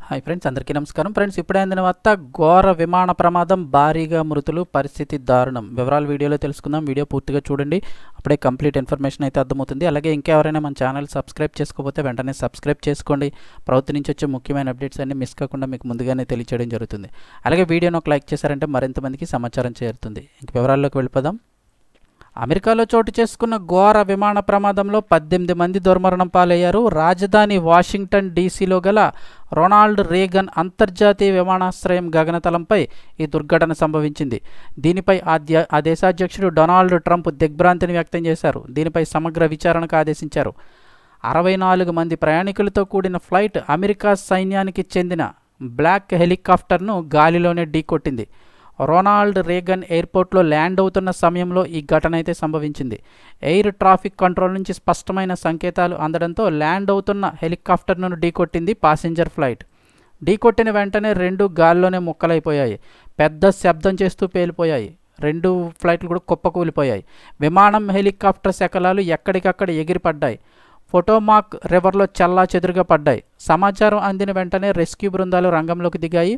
Hi friends, అందరికీ నమస్కారం. Friends, ఇప్పుడే అందిన వార్త ఘోర విమాన ప్రమాదం, భారీగా మృతులు, పరిస్థితి దారుణం. వివరాలు వీడియోలో తెలుసుకుందాం. వీడియో పూర్తిగా చూడండి, అప్పుడే కంప్లీట్ ఇన్ఫర్మేషన్ అయితే అర్థమవుతుంది. అలాగే ఇంకెవరైనా మన ఛానల్ సబ్స్క్రైబ్ చేసుకోకపోతే వెంటనే సబ్స్క్రైబ్ చేసుకోండి. ప్రభుత్వం నుంచి వచ్చే ముఖ్యమైన అప్డేట్స్ అన్ని మిస్ కాకుండా మీకు ముందుగానే తెలియచేయడం జరుగుతుంది. అలాగే వీడియోను ఒక లైక్ చేశారంటే మరింత మందికి సమాచారం చేరుతుంది. ఇంక వివరాల్లోకి వెళ్ళిపోదాం. అమెరికాలో చోటు చేసుకున్న ఘోర విమాన ప్రమాదంలో 18 మంది దుర్మరణం పాలయ్యారు. రాజధాని వాషింగ్టన్ డీసీలో గల రొనాల్డ్ రేగన్ అంతర్జాతీయ విమానాశ్రయం గగనతలంపై ఈ దుర్ఘటన సంభవించింది. దీనిపై ఆ దేశాధ్యక్షుడు డొనాల్డ్ ట్రంప్ దిగ్భ్రాంతిని వ్యక్తం చేశారు. దీనిపై సమగ్ర విచారణకు ఆదేశించారు. 64 మంది ప్రయాణికులతో కూడిన ఫ్లైట్ అమెరికా సైన్యానికి చెందిన బ్లాక్ హెలికాప్టర్ను గాలిలోనే ఢీకొట్టింది. రొనాల్డ్ రేగన్ ఎయిర్పోర్ట్లో ల్యాండ్ అవుతున్న సమయంలో ఈ ఘటన అయితే సంభవించింది. ఎయిర్ ట్రాఫిక్ కంట్రోల్ నుంచి స్పష్టమైన సంకేతాలు అందడంతో ల్యాండ్ అవుతున్న హెలికాప్టర్ను ఢీకొట్టింది పాసింజర్ ఫ్లైట్. ఢీకొట్టిన వెంటనే 2 గాల్లోనే ముక్కలైపోయాయి. పెద్ద శబ్దం చేస్తూ పేలిపోయాయి. 2 ఫ్లైట్లు కూడా కుప్పకూలిపోయాయి. విమానం, హెలికాప్టర్ శకలాలు ఎక్కడికక్కడ ఎగిరిపడ్డాయి. పొటోమాక్ రివర్లో చెల్లా చెదురుగా పడ్డాయి. సమాచారం అందిన వెంటనే రెస్క్యూ బృందాలు రంగంలోకి దిగాయి.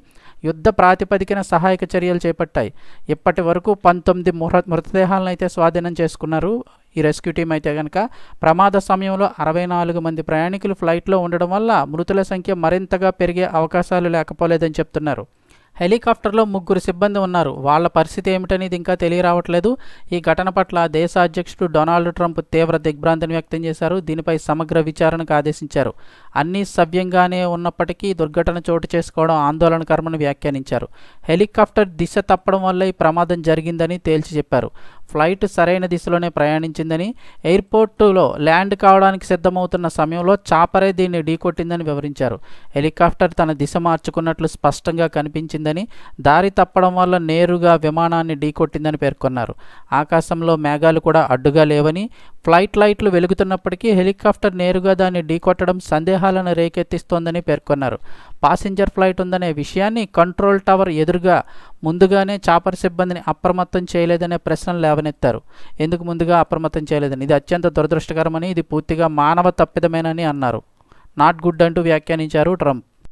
యుద్ధ ప్రాతిపదికన సహాయక చర్యలు చేపట్టాయి. ఇప్పటి వరకు 19 మృతదేహాలను అయితే స్వాధీనం చేసుకున్నారు ఈ రెస్క్యూ టీం. అయితే కనుక ప్రమాద సమయంలో 64 మంది ప్రయాణికులు ఫ్లైట్లో ఉండడం వల్ల మృతుల సంఖ్య మరింతగా పెరిగే అవకాశాలు లేకపోలేదని చెప్తున్నారు. హెలికాప్టర్లో 3 సిబ్బంది ఉన్నారు. వాళ్ళ పరిస్థితి ఏమిటనేది ఇంకా తెలియరావట్లేదు. ఈ ఘటన పట్ల దేశ అధ్యక్షుడు డొనాల్డ్ ట్రంప్ తీవ్ర దిగ్భ్రాంతిని వ్యక్తం చేశారు. దీనిపై సమగ్ర విచారణకు ఆదేశించారు. అన్నీ సవ్యంగానే ఉన్నప్పటికీ దుర్ఘటన చోటు చేసుకోవడం ఆందోళనకరమని వ్యాఖ్యానించారు. హెలికాప్టర్ దిశ తప్పడం వల్ల ఈ ప్రమాదం జరిగిందని తేల్చి చెప్పారు. ఫ్లైట్ సరైన దిశలోనే ప్రయాణించిందని, ఎయిర్పోర్టులో ల్యాండ్ కావడానికి సిద్ధమవుతున్న సమయంలో చాపరే దీన్ని ఢీకొట్టిందని వివరించారు. హెలికాప్టర్ తన దిశ మార్చుకున్నట్లు స్పష్టంగా కనిపించిందని, దారి తప్పడం వల్ల నేరుగా విమానాన్ని ఢీకొట్టిందని పేర్కొన్నారు. ఆకాశంలో మేఘాలు కూడా అడ్డుగా లేవని, ఫ్లైట్ లైట్లు వెలుగుతున్నప్పటికీ హెలికాప్టర్ నేరుగా దాన్ని ఢీకొట్టడం సందేహాలను రేకెత్తిస్తోందని పేర్కొన్నారు. పాసింజర్ ఫ్లైట్ ఉందనే విషయాన్ని కంట్రోల్ టవర్ ఎదురుగా ముందుగానే చాపర్ సిబ్బందిని అప్రమత్తం చేయలేదనే ప్రశ్నలు లేవనెత్తారు. ఎందుకు ముందుగా అప్రమత్తం చేయలేదని, ఇది అత్యంత దురదృష్టకరమని, ఇది పూర్తిగా మానవ తప్పిదమేనని అన్నారు. నాట్ గుడ్ అంటూ వ్యాఖ్యానించారు ట్రంప్.